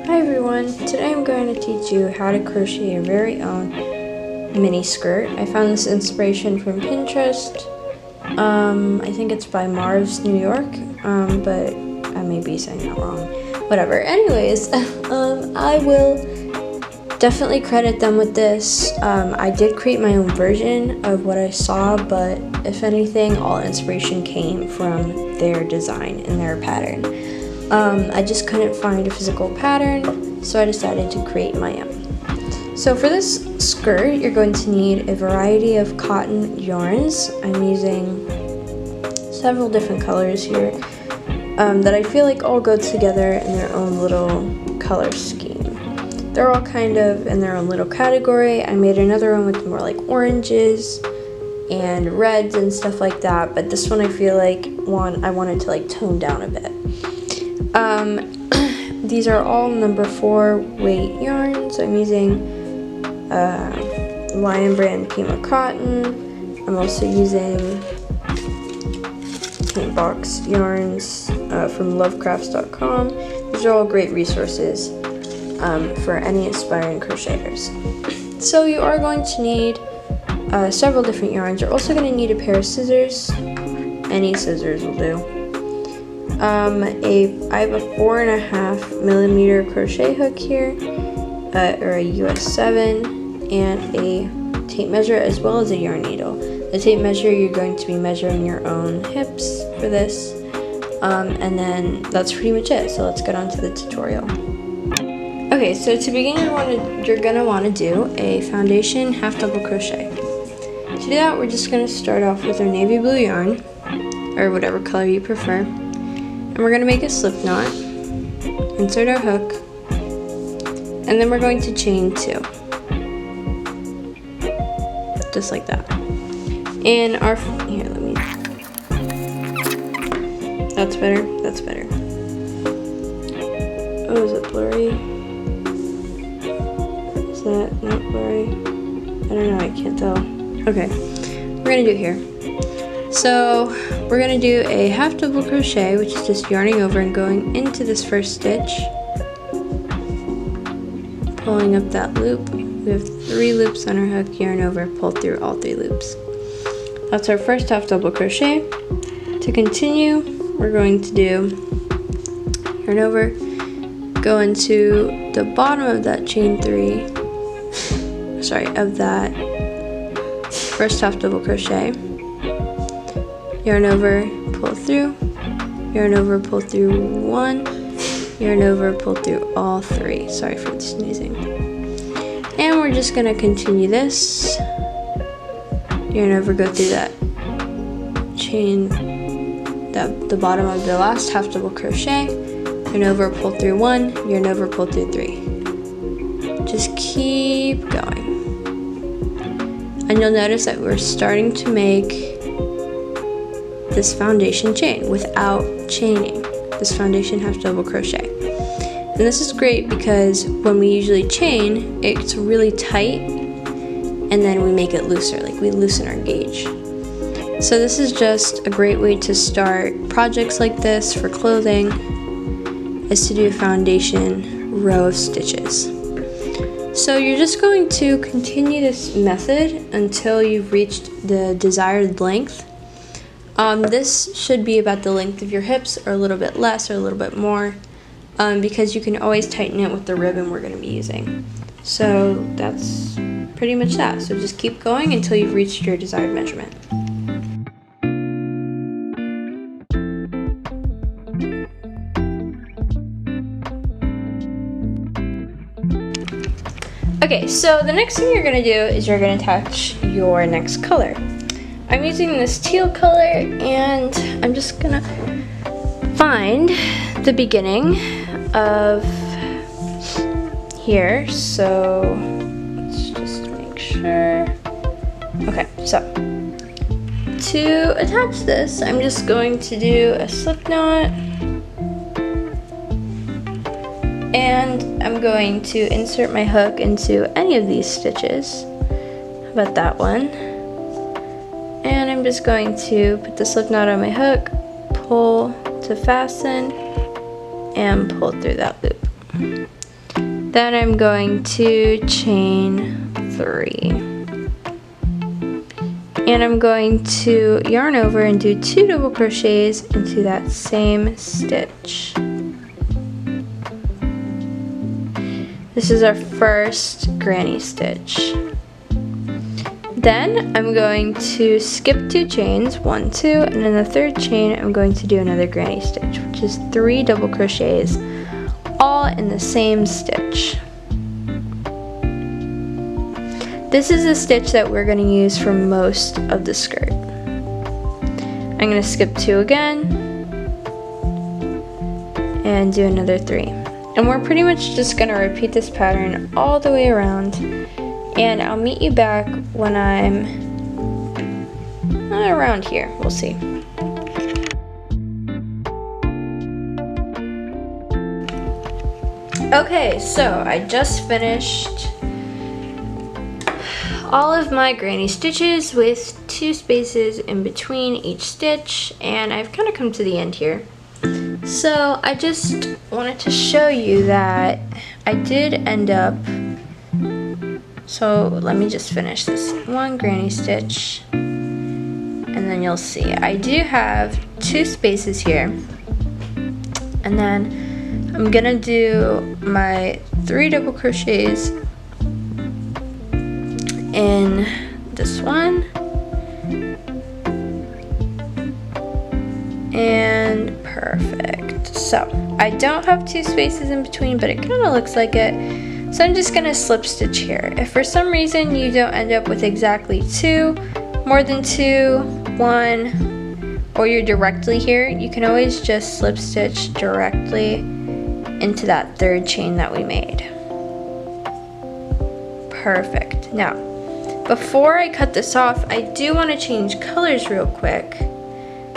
Hi everyone, today I'm going to teach you how to crochet your very own mini skirt. I found this inspiration from Pinterest. I think it's by Mars, New York, but I may be saying that wrong. Whatever. Anyways, I will definitely credit them with this. I did create my own version of what I saw, but if anything, all inspiration came from their design and their pattern. I just couldn't find a physical pattern, so I decided to create my own. So for this skirt, you're going to need a variety of cotton yarns. I'm using several different colors here that I feel like all go together in their own little color scheme. They're all kind of in their own little category. I made another one with more like oranges and reds and stuff like that, but this one I feel like I wanted to like tone down a bit. These are all number 4 weight yarns. I'm using Lion brand Pima cotton. I'm also using paint box yarns from lovecrafts.com. These are all great resources for any aspiring crocheters. So you are going to need several different yarns. You're also going to need a pair of scissors. Any scissors will do. I have a 4.5 millimeter crochet hook here, or a US 7, and a tape measure as well as a yarn needle. The tape measure, you're going to be measuring your own hips for this, and then that's pretty much it. So let's get on to the tutorial. Okay, so to begin, you're going to want to do a foundation half double crochet. To do that, we're just going to start off with our navy blue yarn, or whatever color you prefer. And we're going to make a slip knot, insert our hook, and then we're going to chain 2. Just like that. And our, here, let me, that's better, that's better. Oh, is it blurry? Is that not blurry? I don't know, I can't tell. Okay, we're going to do it here. So we're going to do a half double crochet, which is just yarning over and going into this first stitch, pulling up that loop. We have 3 loops on our hook, yarn over, pull through all 3 loops. That's our first half double crochet. To continue, we're going to do yarn over, go into the bottom of that chain 3, of that first half double crochet, yarn over, pull through, yarn over, pull through 1, yarn over, pull through all 3. Sorry for the sneezing. And we're just going to continue this. Yarn over, go through that chain, the bottom of the last half double crochet, yarn over, pull through 1, yarn over, pull through 3. Just keep going. And you'll notice that we're starting to make this foundation chain without chaining, this foundation half double crochet. And this is great because when we usually chain, it's really tight and then we make it looser, like we loosen our gauge. So this is just a great way to start projects like this for clothing, is to do a foundation row of stitches. So you're just going to continue this method until you've reached the desired length. This should be about the length of your hips, or a little bit less or a little bit more, because you can always tighten it with the ribbon we're going to be using. So that's pretty much that. So just keep going until you've reached your desired measurement. Okay, so the next thing you're going to do is you're going to attach your next color. I'm using this teal color, and I'm just gonna find the beginning of here. So let's just make sure. Okay, so to attach this, I'm just going to do a slip knot, and I'm going to insert my hook into any of these stitches. How about that one? And I'm just going to put the slip knot on my hook, pull to fasten, and pull through that loop. Then I'm going to chain 3. And I'm going to yarn over and do 2 double crochets into that same stitch. This is our first granny stitch. Then I'm going to skip 2 chains, 1, 2, and in the third chain I'm going to do another granny stitch, which is 3 double crochets, all in the same stitch. This is the stitch that we're going to use for most of the skirt. I'm going to skip 2 again and do another 3. And we're pretty much just going to repeat this pattern all the way around. And I'll meet you back when I'm around here. We'll see. Okay, so I just finished all of my granny stitches with 2 spaces in between each stitch, and I've kind of come to the end here. So I just wanted to show you that I did end up, so let me just finish this one granny stitch and then you'll see. I do have 2 spaces here, and then I'm gonna do my 3 double crochets in this one and perfect. So I don't have 2 spaces in between, but it kind of looks like it. So I'm just gonna slip stitch here. If for some reason you don't end up with exactly 2, more than 2, 1, or you're directly here, you can always just slip stitch directly into that 3rd chain that we made. Perfect. Now, before I cut this off, I do want to change colors real quick.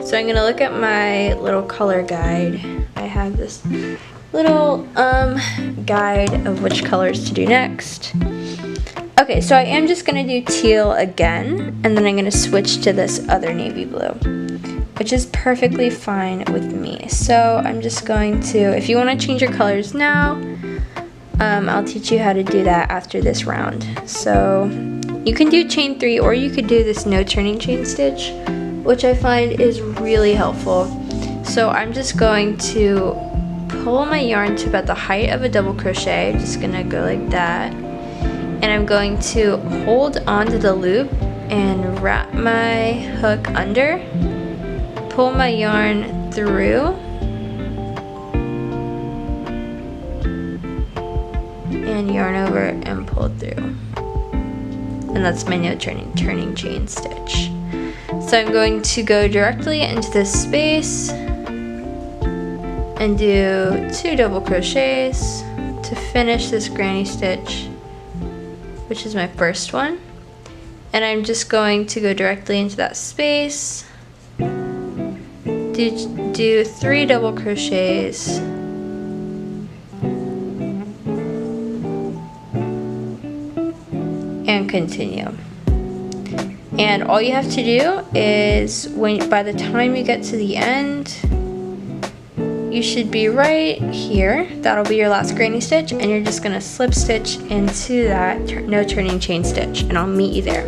So I'm gonna look at my little color guide. I have this little guide of which colors to do next. Okay, so I am just gonna do teal again, and then I'm gonna switch to this other navy blue, which is perfectly fine with me. So I'm just going to, if you want to change your colors now, I'll teach you how to do that after this round. So you can do chain 3, or you could do this no turning chain stitch, which I find is really helpful. So I'm just going to pull my yarn to about the height of a double crochet. Just gonna go like that, and I'm going to hold onto the loop and wrap my hook under, pull my yarn through, and yarn over and pull through. And that's my no turning chain stitch. So I'm going to go directly into this space and do 2 double crochets to finish this granny stitch, which is my first one. And I'm just going to go directly into that space, do 3 double crochets, and continue. And all you have to do is, by the time you get to the end, you should be right here. That'll be your last granny stitch, and you're just gonna slip stitch into that no turning chain stitch, and I'll meet you there.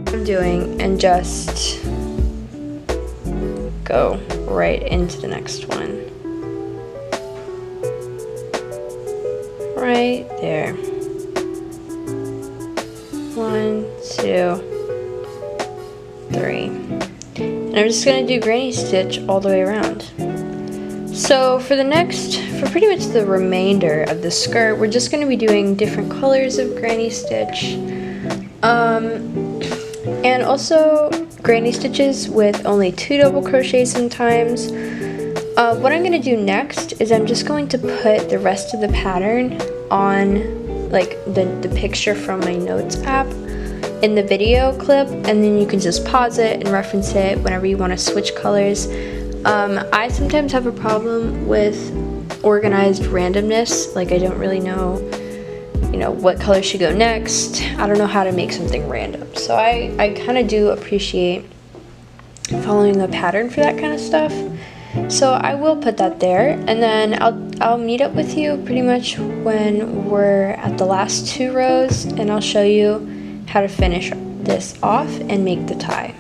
I'm doing, and just go right into the next one. Right there. 1, 2, 3. And I'm just gonna do granny stitch all the way around. So for pretty much the remainder of the skirt, we're just gonna be doing different colors of granny stitch. And also granny stitches with only 2 double crochets sometimes. What I'm going to do next is I'm just going to put the rest of the pattern on like the picture from my notes app in the video clip, and then you can just pause it and reference it whenever you want to switch colors. I sometimes have a problem with organized randomness, like I don't really know you know, what color should go next. I don't know how to make something random. So I kind of do appreciate following a pattern for that kind of stuff. So I will put that there, and then I'll meet up with you pretty much when we're at the last 2 rows, and I'll show you how to finish this off and make the tie.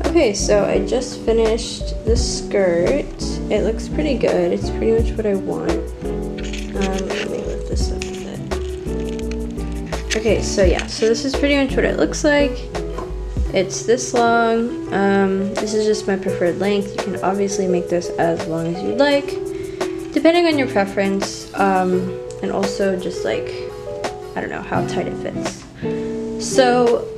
Okay, so I just finished the skirt. It looks pretty good. It's pretty much what I want. Let me lift this up a bit. Okay, so yeah, so this is pretty much what it looks like. It's this long. This is just my preferred length. You can obviously make this as long as you'd like, depending on your preference, and also just like, I don't know, how tight it fits. So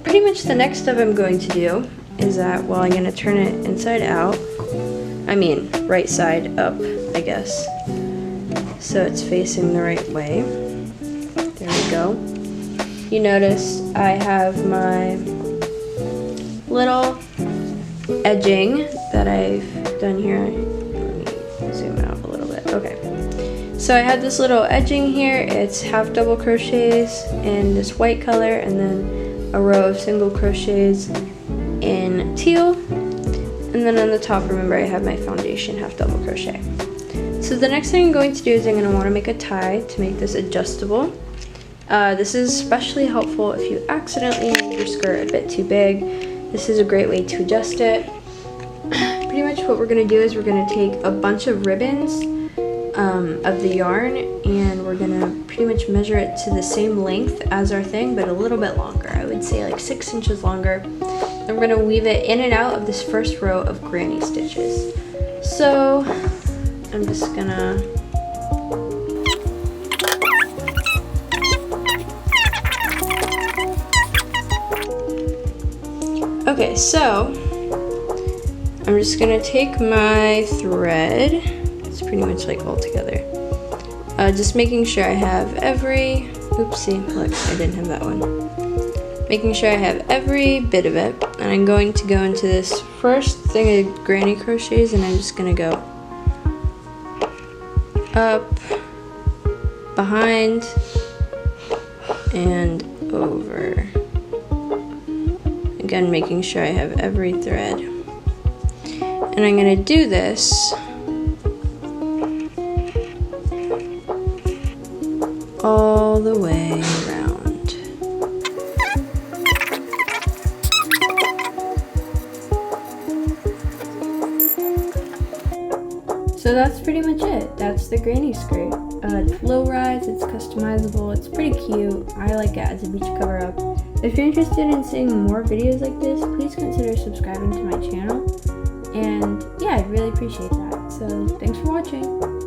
pretty much the next step I'm going to do is that, well, I'm going to turn it inside out. I mean, right side up, I guess. So it's facing the right way. There we go. You notice I have my little edging that I've done here. Let me zoom out a little bit. Okay. So I had this little edging here. It's half double crochets in this white color, and then a row of single crochets in teal, and then on the top, remember, I have my foundation half double crochet. So the next thing I'm going to do is I'm going to want to make a tie to make this adjustable. This is especially helpful if you accidentally made your skirt a bit too big. This is a great way to adjust it. Pretty much what we're going to do is we're going to take a bunch of ribbons of the yarn, and we're gonna pretty much measure it to the same length as our thing, but a little bit longer. I would say like 6 inches longer. And we're gonna weave it in and out of this first row of granny stitches. So I'm just gonna okay, so I'm just gonna take my thread. It's pretty much like all together. Just making sure I have every, oopsie, look, I didn't have that one. Making sure I have every bit of it, and I'm going to go into this first thing of granny crochets, and I'm just gonna go up, behind, and over. Again, making sure I have every thread. And I'm gonna do this all the way around. So that's pretty much it. That's the granny skirt. It's low rise, it's customizable, it's pretty cute. I like it as a beach cover up. If you're interested in seeing more videos like this, please consider subscribing to my channel. And yeah, I'd really appreciate that. So thanks for watching.